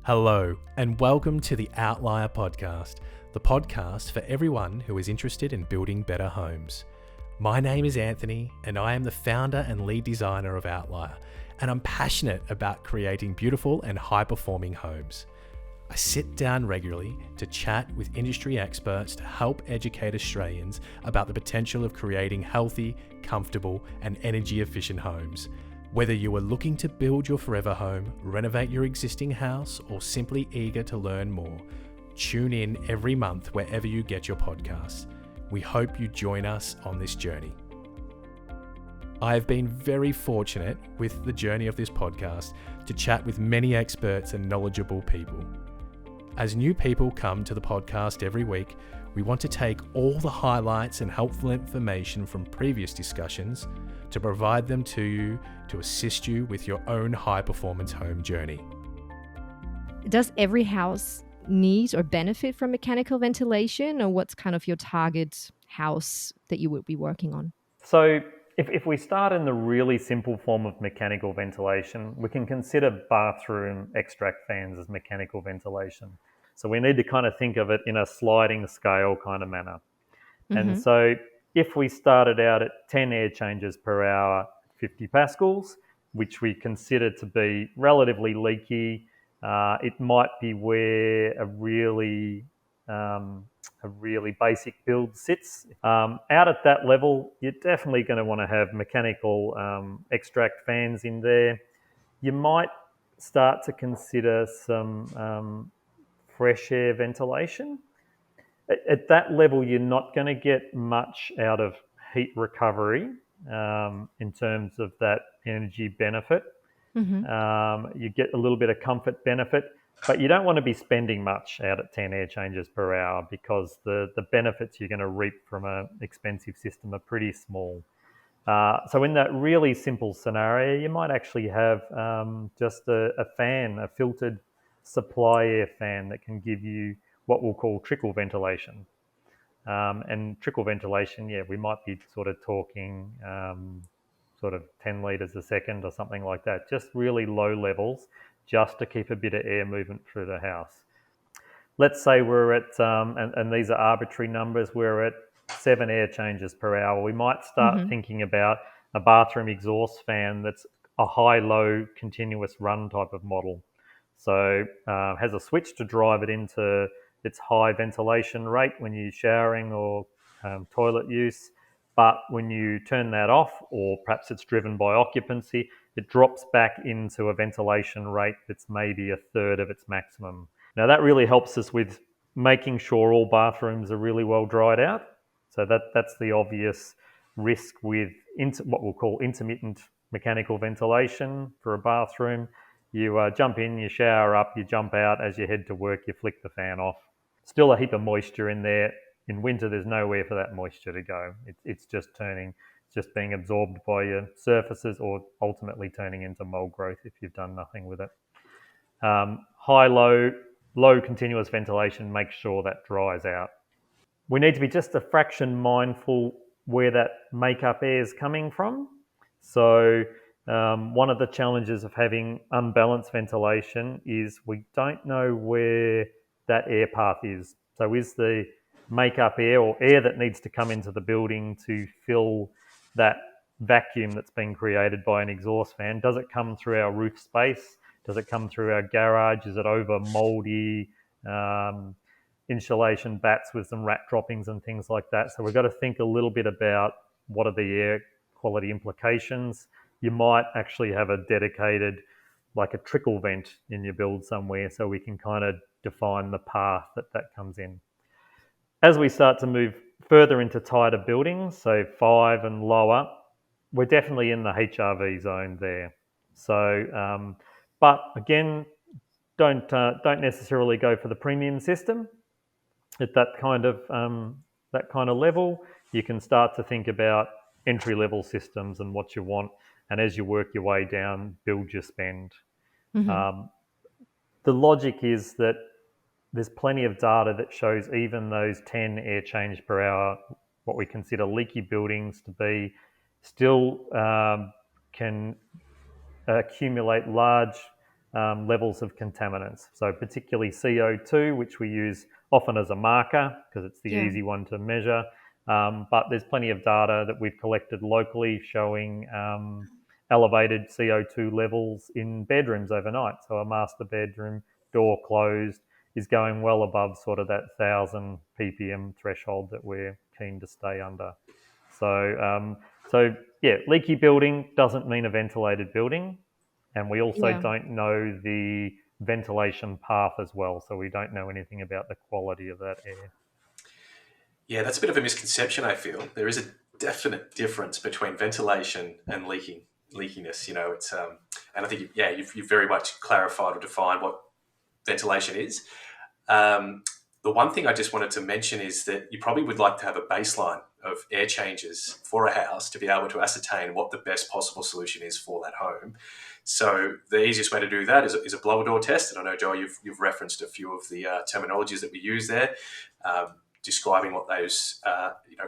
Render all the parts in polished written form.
Hello, and welcome to the OUTLIER Podcast, the podcast for everyone who is interested in building better homes. My name is Anthony, and I am the founder and lead designer of OUTLIER, and I'm passionate about creating beautiful and high-performing homes. I sit down regularly to chat with industry experts to help educate Australians about the potential of creating healthy, comfortable, and energy-efficient homes. Whether you are looking to build your forever home, renovate your existing house, or simply eager to learn more, tune in every month wherever you get your podcasts. We hope you join us on this journey. I have been very fortunate with the journey of this podcast to chat with many experts and knowledgeable people. As new people come to the podcast every week, we want to take all the highlights and helpful information from previous discussions to provide them to you to assist you with your own high-performance home journey. Does every house need or benefit from mechanical ventilation, or what's kind of your target house that you would be working on? So if we start in the really simple form of mechanical ventilation, we can consider bathroom extract fans as mechanical ventilation. So we need to kind of think of it in a sliding scale kind of manner. And so if we started out at 10 air changes per hour, 50 pascals, which we consider to be relatively leaky, it might be where a really basic build sits. Out at that level, you're definitely going to want to have mechanical extract fans in there. You might start to consider some fresh air ventilation. At that level, you're not going to get much out of heat recovery in terms of that energy benefit. You get a little bit of comfort benefit, but you don't want to be spending much out at 10 air changes per hour because the benefits you're going to reap from an expensive system are pretty small. So in that really simple scenario, you might actually have just a fan, a filtered supply air fan that can give you what we'll call trickle ventilation. And trickle ventilation, we might be sort of talking sort of 10 litres a second or something like that, just really low levels, just to keep a bit of air movement through the house. Let's say we're at, and these are arbitrary numbers, we're at 7 air changes per hour. We might start thinking about a bathroom exhaust fan that's a high-low continuous run type of model. So has a switch to drive it into its high ventilation rate when you're showering or toilet use. But when you turn that off, or perhaps it's driven by occupancy, it drops back into a ventilation rate that's maybe a third of its maximum. Now that really helps us with making sure all bathrooms are really well dried out. So that's the obvious risk with what we'll call intermittent mechanical ventilation for a bathroom. You jump in, you shower up, you jump out. As you head to work, you flick the fan off. Still a heap of moisture in there. In winter, there's nowhere for that moisture to go. It's just being absorbed by your surfaces, or ultimately turning into mold growth if you've done nothing with it. High, low continuous ventilation makes sure that dries out. We need to be just a fraction mindful where that makeup air is coming from. So one of the challenges of having unbalanced ventilation is we don't know where that air path is. So is the makeup air, or air that needs to come into the building to fill that vacuum that's been created by an exhaust fan, does it come through our roof space? Does it come through our garage? Is it over mouldy insulation bats with some rat droppings and things like that? So we've got to think a little bit about what are the air quality implications. You might actually have a dedicated, like a trickle vent in your build somewhere, so we can kind of define the path that comes in. As we start to move further into tighter buildings, so 5 and lower, we're definitely in the HRV zone there. So, but again, don't necessarily go for the premium system. At that kind of level, you can start to think about entry-level systems and what you want, and as you work your way down, build your spend. The logic is that there's plenty of data that shows even those 10 air change per hour, what we consider leaky buildings to be, still can accumulate large levels of contaminants. So particularly CO2, which we use often as a marker because it's the easy one to measure. But there's plenty of data that we've collected locally showing elevated CO2 levels in bedrooms overnight. So a master bedroom, door closed, is going well above sort of that 1,000 ppm threshold that we're keen to stay under. So leaky building doesn't mean a ventilated building. And we also don't know the ventilation path as well. So we don't know anything about the quality of that air. Yeah, that's a bit of a misconception, I feel. There is a definite difference between ventilation and leakiness. It's and I think you've very much clarified or defined what ventilation is. The one thing I just wanted to mention is that you probably would like to have a baseline of air changes for a house to be able to ascertain what the best possible solution is for that home. So the easiest way to do that is a blower door test. And I know, Joel, you've referenced a few of the terminologies that we use there, describing what those,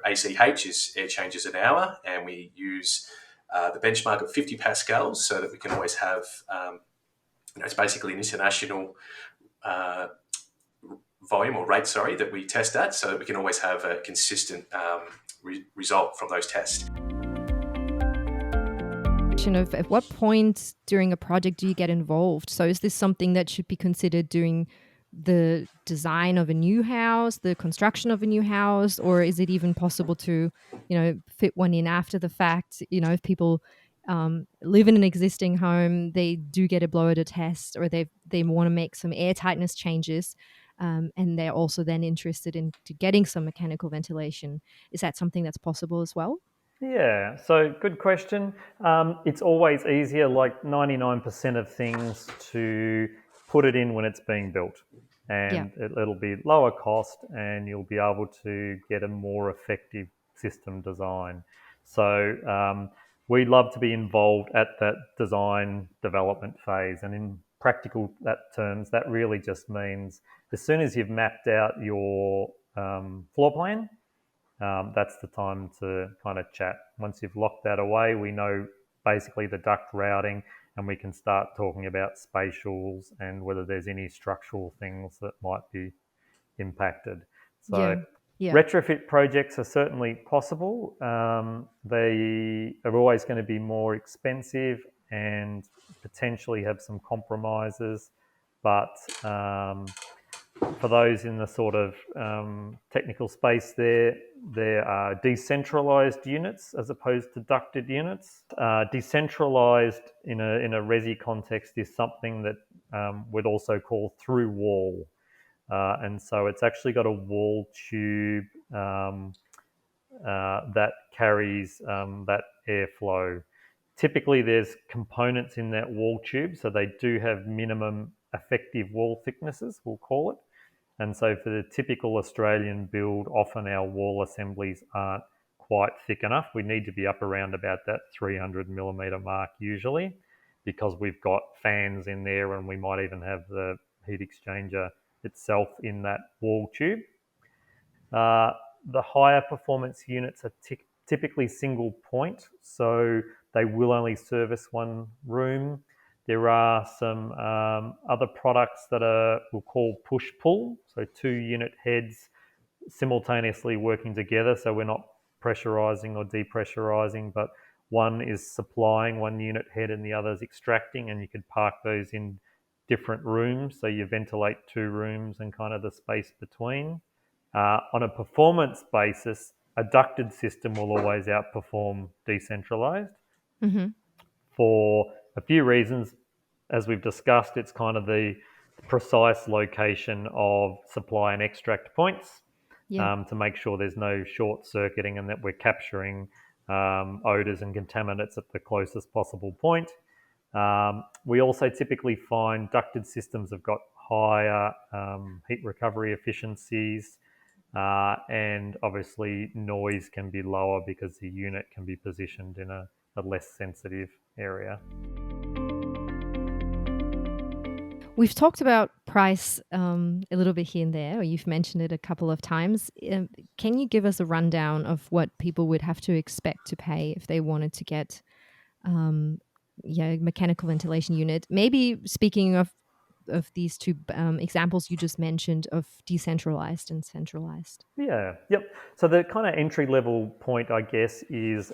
ACH is air changes an hour. And we use the benchmark of 50 pascals so that we can always have, it's basically an international volume or rate, that we test at, so that we can always have a consistent result from those tests. Of at what point during a project do you get involved? So is this something that should be considered during the design of a new house, the construction of a new house, or is it even possible to, fit one in after the fact? If people live in an existing home, they do get a blower to test, or they want to make some air tightness changes, and they're also then interested in getting some mechanical ventilation. Is that something that's possible as well? Yeah, so good question. It's always easier, like 99% of things, to put it in when it's being built. And it'll be lower cost and you'll be able to get a more effective system design. So we love to be involved at that design development phase. And in practical terms, that really just means as soon as you've mapped out your floor plan, that's the time to kind of chat. Once you've locked that away, we know basically the duct routing, and we can start talking about spatials and whether there's any structural things that might be impacted. So retrofit projects are certainly possible. They are always going to be more expensive and potentially have some compromises, but for those in the sort of technical space there are decentralized units as opposed to ducted units. Decentralized in a resi context is something that we'd also call through wall. And so it's actually got a wall tube that carries that airflow. Typically there's components in that wall tube, so they do have minimum effective wall thicknesses, we'll call it. And so for the typical Australian build, often our wall assemblies aren't quite thick enough. We need to be up around about that 300 millimetre mark usually, because we've got fans in there and we might even have the heat exchanger itself in that wall tube. The higher performance units are typically single point, so they will only service one room. There are some other products that we'll call push-pull, so 2 unit heads simultaneously working together, so we're not pressurizing or depressurizing, but one is supplying one unit head and the other is extracting, and you could park those in different rooms, so you ventilate 2 rooms and kind of the space between. On a performance basis, a ducted system will always outperform decentralized. Mm-hmm. For a few reasons. As we've discussed, it's kind of the precise location of supply and extract points to make sure there's no short circuiting and that we're capturing odours and contaminants at the closest possible point. We also typically find ducted systems have got higher heat recovery efficiencies, and obviously noise can be lower because the unit can be positioned in a less sensitive area. We've talked about price a little bit here and there, or you've mentioned it a couple of times. Can you give us a rundown of what people would have to expect to pay if they wanted to get mechanical ventilation unit. Maybe speaking of these two examples you just mentioned of decentralized and centralized. Yeah, yep. So the kind of entry level point, I guess, is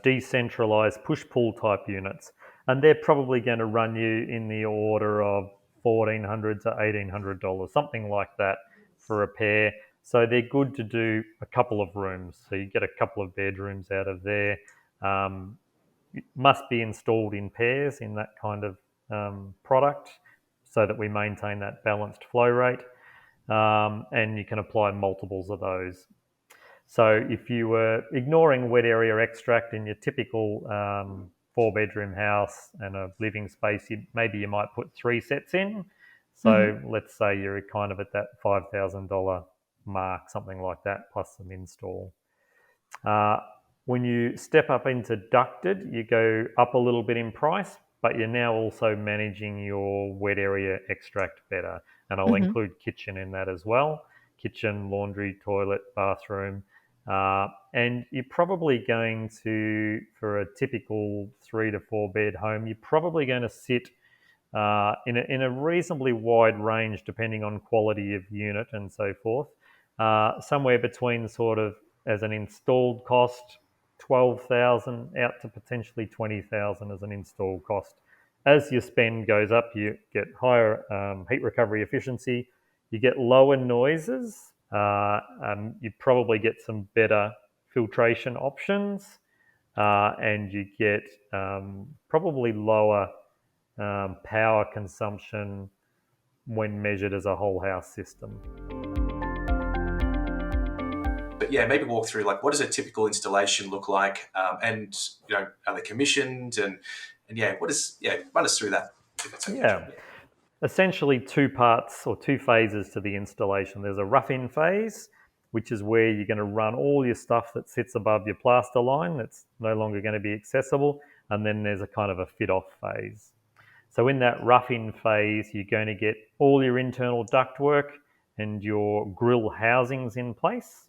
decentralized push-pull type units. And they're probably going to run you in the order of $1,400 to $1,800, something like that for a pair. So they're good to do a couple of rooms. So you get a couple of bedrooms out of there. It must be installed in pairs in that kind of product so that we maintain that balanced flow rate. And you can apply multiples of those. So if you were ignoring wet area extract in your typical 4-bedroom house and a living space, maybe you might put 3 sets in. So let's say you're kind of at that $5,000 mark, something like that, plus some install. When you step up into ducted, you go up a little bit in price, but you're now also managing your wet area extract better. And I'll include kitchen in that as well. Kitchen, laundry, toilet, bathroom. And you're probably going to, for a typical 3 to 4 bed home, you're probably going to sit in a reasonably wide range depending on quality of unit and so forth. Somewhere between sort of, as an installed cost, $12,000 out to potentially $20,000 as an install cost. As your spend goes up, you get higher heat recovery efficiency, you get lower noises, you probably get some better filtration options, and you get probably lower power consumption when measured as a whole house system. But yeah, maybe walk through like what does a typical installation look like, and are they commissioned, and run us through that. Yeah, essentially 2 parts or 2 phases to the installation. There's a rough-in phase, which is where you're going to run all your stuff that sits above your plaster line that's no longer going to be accessible, and then there's a kind of a fit-off phase. So in that rough-in phase, you're going to get all your internal ductwork and your grill housings in place.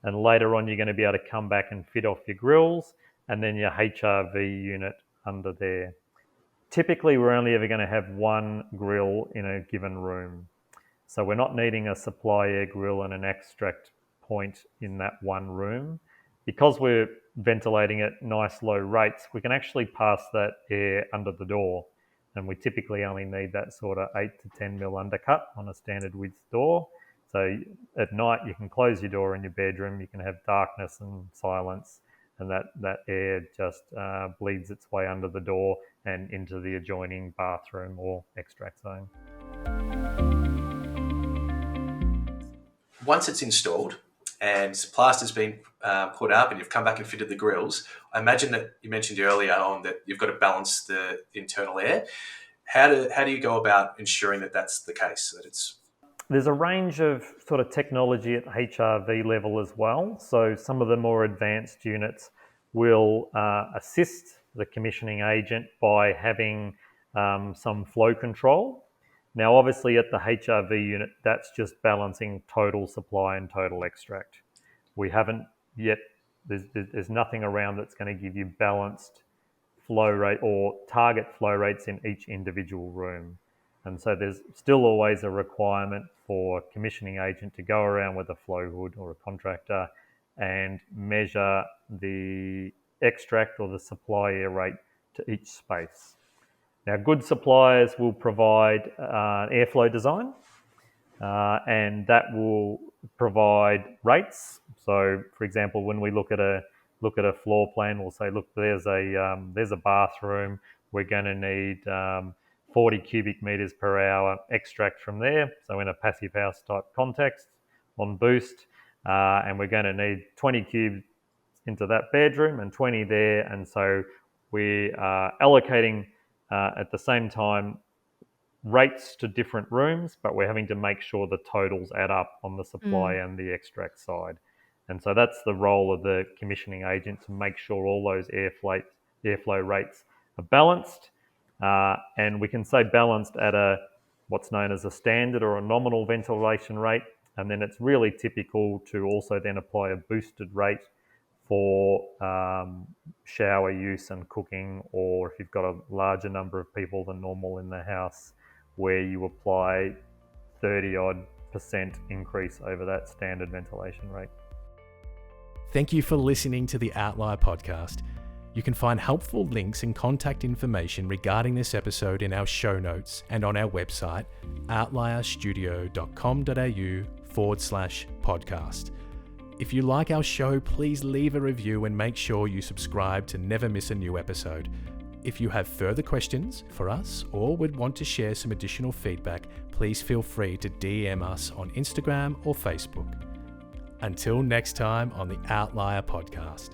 And later on, you're going to be able to come back and fit off your grills and then your HRV unit under there. Typically, we're only ever going to have 1 grill in a given room. So we're not needing a supply air grill and an extract point in that one room. Because we're ventilating at nice low rates, we can actually pass that air under the door. And we typically only need that sort of 8 to 10 mil undercut on a standard width door. So at night, you can close your door in your bedroom, you can have darkness and silence, and that air just bleeds its way under the door and into the adjoining bathroom or extract zone. Once it's installed and plaster's been put up and you've come back and fitted the grills, I imagine that you mentioned earlier on that you've got to balance the internal air. How do you go about ensuring that that's the case, that it's... There's a range of sort of technology at HRV level as well. So some of the more advanced units will assist the commissioning agent by having some flow control. Now, obviously at the HRV unit, that's just balancing total supply and total extract. We haven't yet, there's nothing around that's going to give you balanced flow rate or target flow rates in each individual room. And so there's still always a requirement for a commissioning agent to go around with a flow hood or a contractor and measure the extract or the supply air rate to each space. Now, good suppliers will provide airflow design, and that will provide rates. So, for example, when we look at a floor plan, we'll say, look, there's a bathroom. We're going to need 40 cubic meters per hour extract from there. So in a passive house type context on boost, and we're going to need 20 cubes into that bedroom and 20 there. And so we are allocating at the same time rates to different rooms, but we're having to make sure the totals add up on the supply and the extract side. And so that's the role of the commissioning agent, to make sure all those airflow rates are balanced. And we can say balanced at what's known as a standard or a nominal ventilation rate. And then it's really typical to also then apply a boosted rate for shower use and cooking, or if you've got a larger number of people than normal in the house, where you apply 30% increase over that standard ventilation rate. Thank you for listening to the Outlier Podcast. You can find helpful links and contact information regarding this episode in our show notes and on our website, outlierstudio.com.au/podcast. If you like our show, please leave a review and make sure you subscribe to never miss a new episode. If you have further questions for us or would want to share some additional feedback, please feel free to DM us on Instagram or Facebook. Until next time on the Outlier Podcast.